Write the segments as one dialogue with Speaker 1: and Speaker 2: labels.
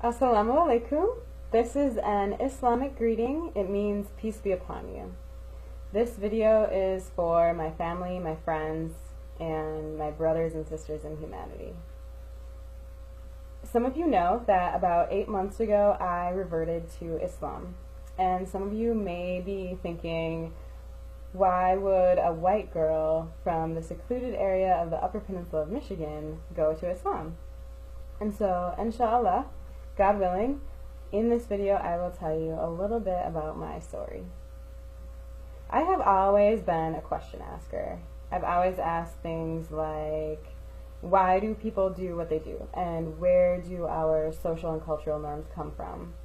Speaker 1: Assalamu alaikum. This is an Islamic greeting. It means peace be upon you. This video is for my family, my friends, and my brothers and sisters in humanity. Some of you know that about 8 months ago I reverted to Islam. And some of you may be thinking, why would a white girl from the secluded area of the Upper Peninsula of Michigan go to Islam? And so, inshallah, God willing, in this video I will tell you a little bit about my story. I have always been a question asker. I've always asked things like, why do people do what they do? And where do our social and cultural norms come from?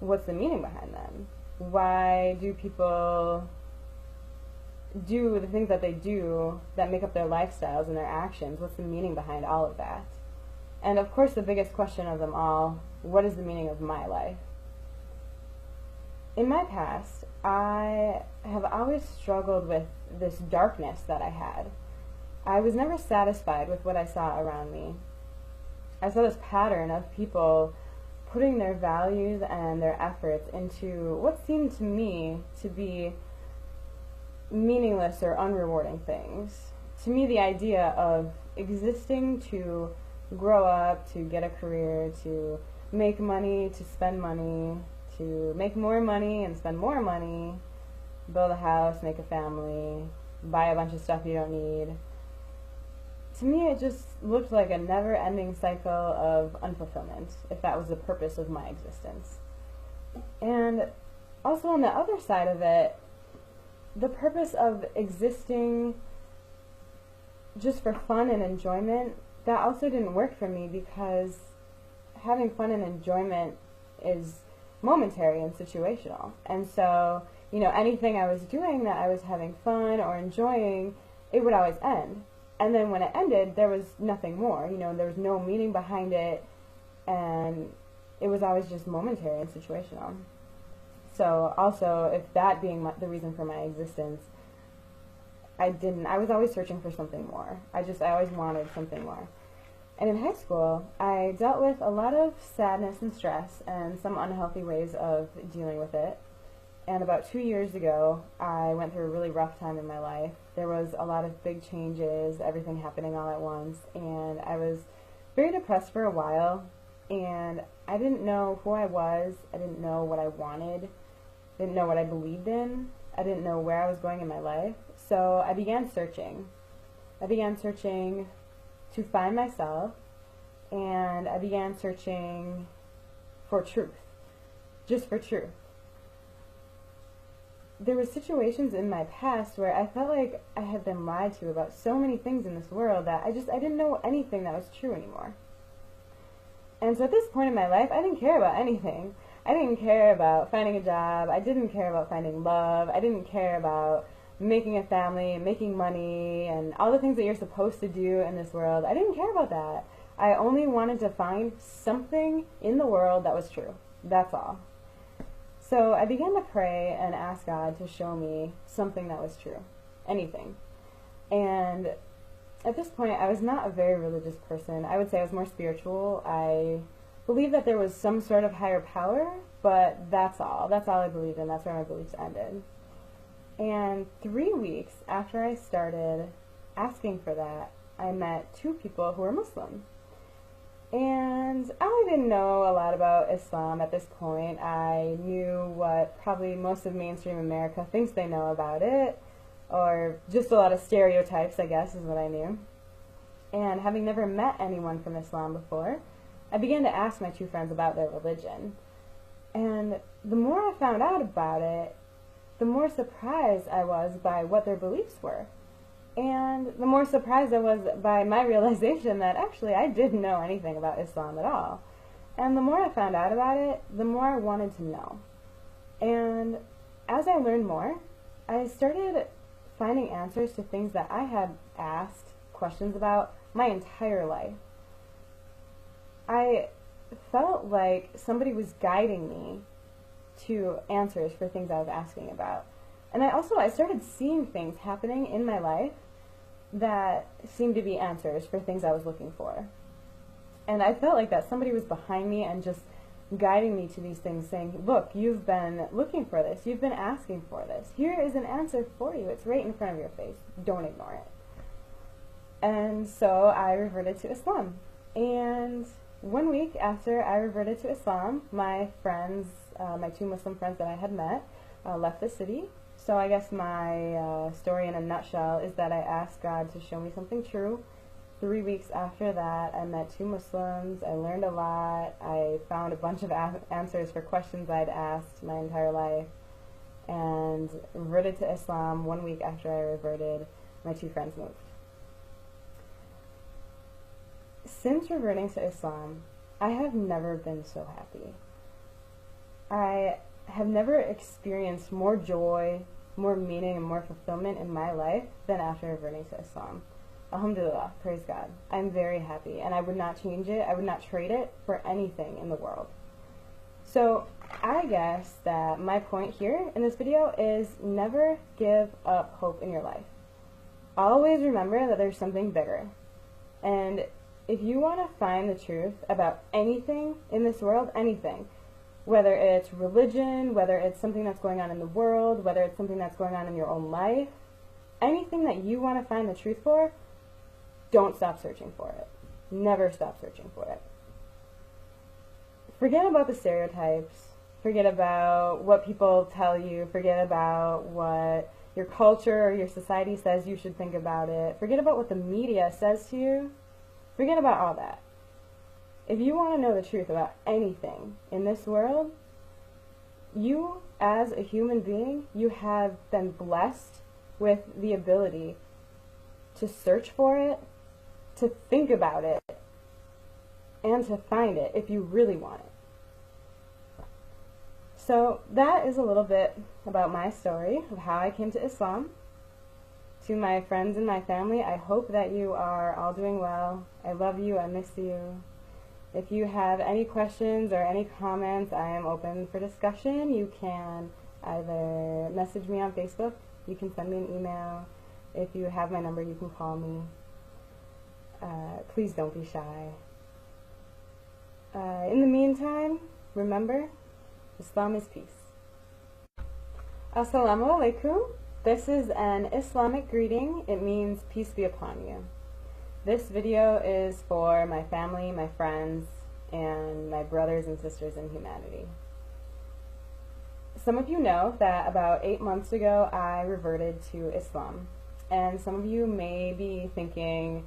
Speaker 1: What's the meaning behind them? Why do people do the things that they do that make up their lifestyles and their actions? What's the meaning behind all of that? And of course the biggest question of them all, what is the meaning of my life? In my past, I have always struggled with this darkness that I had. I was never satisfied with what I saw around me. I saw this pattern of people putting their values and their efforts into what seemed to me to be meaningless or unrewarding things. To me, the idea of existing to grow up, to get a career, to make money, to spend money, to make more money and spend more money, build a house, make a family, buy a bunch of stuff you don't need. To me, it just looked like a never-ending cycle of unfulfillment, if that was the purpose of my existence. And also on the other side of it, the purpose of existing just for fun and enjoyment, that also didn't work for me, because having fun and enjoyment is momentary and situational. And so, anything I was doing that I was having fun or enjoying, it would always end. And then when it ended, there was nothing more. There was no meaning behind it, and it was always just momentary and situational. So also, if that being the reason for my existence, I was always searching for something more. I always wanted something more. And in high school, I dealt with a lot of sadness and stress and some unhealthy ways of dealing with it. And about 2 years ago, I went through a really rough time in my life. There was a lot of big changes, everything happening all at once, and I was very depressed for a while, and I didn't know who I was, I didn't know what I wanted, didn't know what I believed in, I didn't know where I was going in my life. So I began searching. I began searching to find myself, and I began searching for truth, just for truth. There were situations in my past where I felt like I had been lied to about so many things in this world that I didn't know anything that was true anymore. And so at this point in my life, I didn't care about anything. I didn't care about finding a job. I didn't care about finding love. I didn't care about making a family, making money, and all the things that you're supposed to do in this world. I didn't care about that. I only wanted to find something in the world that was true. That's all. So I began to pray and ask God to show me something that was true. Anything. And at this point, I was not a very religious person. I would say I was more spiritual. I believed that there was some sort of higher power, but that's all. That's all I believed in. That's where my beliefs ended. And 3 weeks after I started asking for that, I met 2 people who were Muslim. And I didn't know a lot about Islam at this point. I knew what probably most of mainstream America thinks they know about it, or just a lot of stereotypes, I guess, is what I knew. And having never met anyone from Islam before, I began to ask my 2 friends about their religion. And the more I found out about it, the more surprised I was by what their beliefs were. And the more surprised I was by my realization that actually I didn't know anything about Islam at all. And the more I found out about it, the more I wanted to know. And as I learned more, I started finding answers to things that I had asked questions about my entire life. I felt like somebody was guiding me to answers for things I was asking about. And I started seeing things happening in my life that seemed to be answers for things I was looking for. And I felt like that somebody was behind me and just guiding me to these things, saying, look, you've been looking for this, you've been asking for this, here is an answer for you, it's right in front of your face, don't ignore it. And so I reverted to Islam. And 1 week after I reverted to Islam, my friends, my 2 Muslim friends that I had met, left the city. So I guess my story in a nutshell is that I asked God to show me something true. 3 weeks after that, I met 2 Muslims, I learned a lot, I found a bunch of answers for questions I'd asked my entire life, and reverted to Islam. 1 week after I reverted, my 2 friends moved. Since reverting to Islam, I have never been so happy. I have never experienced more joy, more meaning, and more fulfillment in my life than after reverting to Islam. Alhamdulillah, praise God. I'm very happy, and I would not change it. I would not trade it for anything in the world. So I guess that my point here in this video is never give up hope in your life. Always remember that there's something bigger. And if you want to find the truth about anything in this world, anything, whether it's religion, whether it's something that's going on in the world, whether it's something that's going on in your own life, anything that you want to find the truth for, don't stop searching for it. Never stop searching for it. Forget about the stereotypes. Forget about what people tell you. Forget about what your culture or your society says you should think about it. Forget about what the media says to you. Forget about all that. If you want to know the truth about anything in this world, you as a human being, you have been blessed with the ability to search for it, to think about it, and to find it if you really want it. So that is a little bit about my story of how I came to Islam. To my friends and my family, I hope that you are all doing well. I love you, I miss you. If you have any questions or any comments, I am open for discussion. You can either message me on Facebook, you can send me an email. If you have my number, you can call me. Please don't be shy. In the meantime, remember, Islam is peace. Assalamu alaikum. This is an Islamic greeting. It means peace be upon you. This video is for my family, my friends, and my brothers and sisters in humanity. Some of you know that about 8 months ago I reverted to Islam. And some of you may be thinking,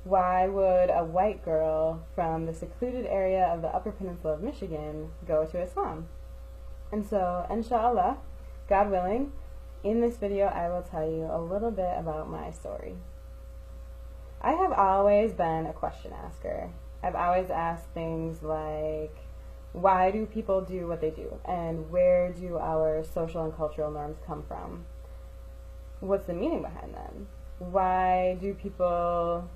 Speaker 1: why would a white girl from the secluded area of the Upper Peninsula of Michigan go to Islam? And so, inshallah, God willing, in this video I will tell you a little bit about my story. I have always been a question asker. I've always asked things like, why do people do what they do? And where do our social and cultural norms come from? What's the meaning behind them? Why do people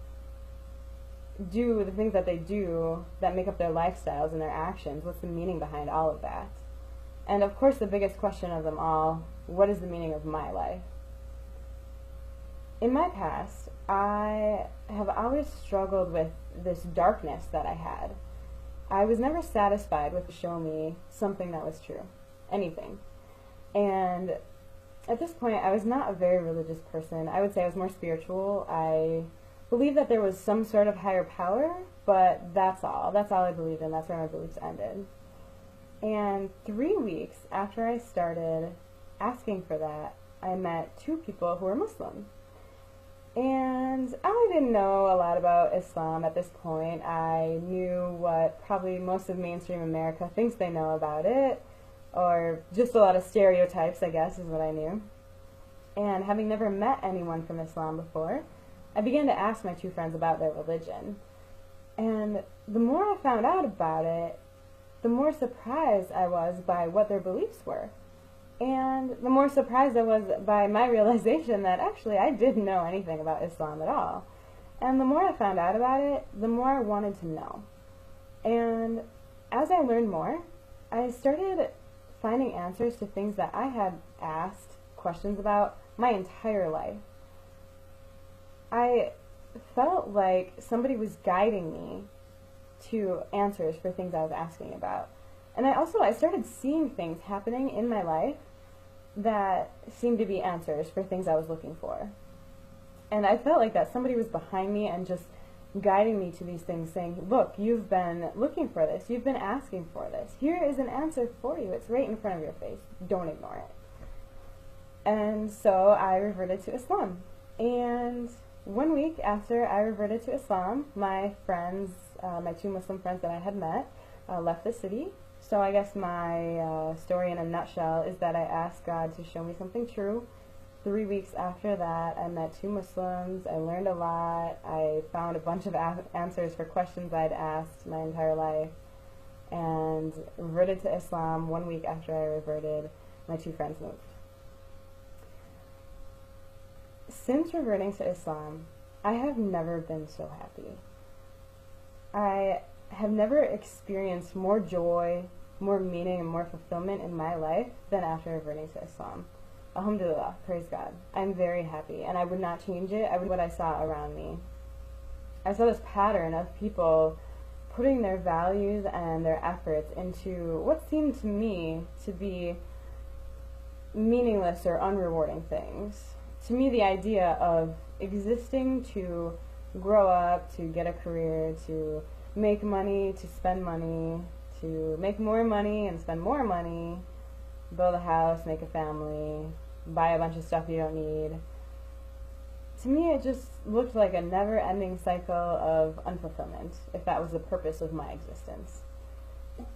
Speaker 1: do the things that they do that make up their lifestyles and their actions? What's the meaning behind all of that? And of course, the biggest question of them all, what is the meaning of my life? In my past, I have always struggled with this darkness that I had. I was never satisfied with show me something that was true, anything. And at this point, I was not a very religious person. I would say I was more spiritual. I believed that there was some sort of higher power, but that's all. That's all I believed in. That's where my beliefs ended. And 3 weeks after I started asking for that, I met 2 people who were Muslim. And I didn't know a lot about Islam at this point. I knew what probably most of mainstream America thinks they know about it, or just a lot of stereotypes, I guess, is what I knew. And having never met anyone from Islam before, I began to ask my 2 friends about their religion. And the more I found out about it, the more surprised I was by what their beliefs were. And the more surprised I was by my realization that actually I didn't know anything about Islam at all. And the more I found out about it, the more I wanted to know. And as I learned more, I started finding answers to things that I had asked questions about my entire life. I felt like somebody was guiding me to answers for things I was asking about. And I started seeing things happening in my life that seemed to be answers for things I was looking for. And I felt like that somebody was behind me and just guiding me to these things, saying, look, you've been looking for this, you've been asking for this, here is an answer for you, it's right in front of your face, don't ignore it. And so I reverted to Islam. And 1 week after I reverted to Islam, my friends, my 2 Muslim friends that I had met, left the city. So I guess my story in a nutshell is that I asked God to show me something true. 3 weeks after that, I met 2 Muslims, I learned a lot, I found a bunch of answers for questions I'd asked my entire life, and reverted to Islam. 1 week after I reverted, my 2 friends moved. Since reverting to Islam, I have never been so happy. I have never experienced more joy, more meaning, and more fulfillment in my life than after reverting to Islam. Alhamdulillah, praise God. I'm very happy, and I would not change it. I would what I saw around me. I saw this pattern of people putting their values and their efforts into what seemed to me to be meaningless or unrewarding things. To me, the idea of existing to grow up, to get a career, to make money, to spend money, to make more money and spend more money, build a house, make a family, buy a bunch of stuff you don't need. To me, it just looked like a never-ending cycle of unfulfillment, if that was the purpose of my existence.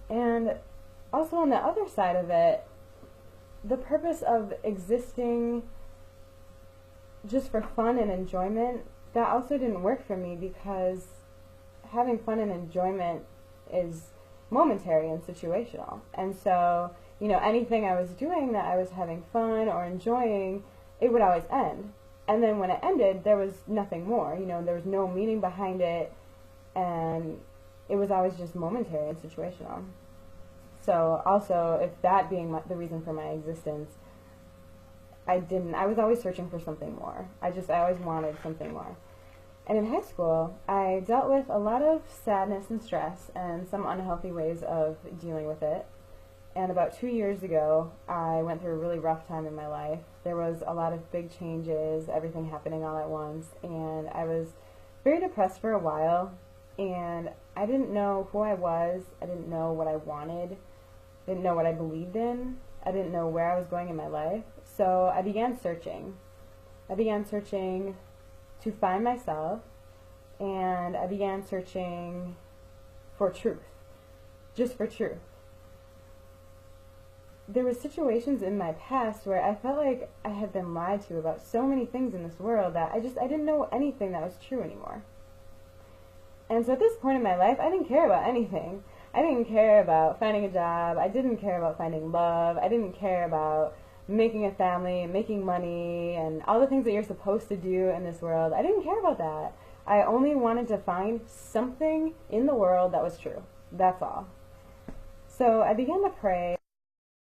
Speaker 1: And also on the other side of it, the purpose of existing just for fun and enjoyment, that also didn't work for me, because having fun and enjoyment is momentary and situational. And so, you know, anything I was doing that I was having fun or enjoying, it would always end. And then when it ended, there was nothing more. You know, there was no meaning behind it, and it was always just momentary and situational. So also, if that being the reason for my existence, I was always searching for something more. I always wanted something more. And in high school, I dealt with a lot of sadness and stress and some unhealthy ways of dealing with it. And about 2 years ago, I went through a really rough time in my life. There was a lot of big changes, everything happening all at once, and I was very depressed for a while, and I didn't know who I was, I didn't know what I wanted, didn't know what I believed in, I didn't know where I was going in my life. So I began searching. I began searching to find myself, and I began searching for truth, just for truth. There were situations in my past where I felt like I had been lied to about so many things in this world that I didn't know anything that was true anymore. And so at this point in my life, I didn't care about anything. I didn't care about finding a job. I didn't care about finding love. I didn't care about making a family, making money, and all the things that you're supposed to do in this world. I didn't care about that. I only wanted to find something in the world that was true. That's all. So I began to pray.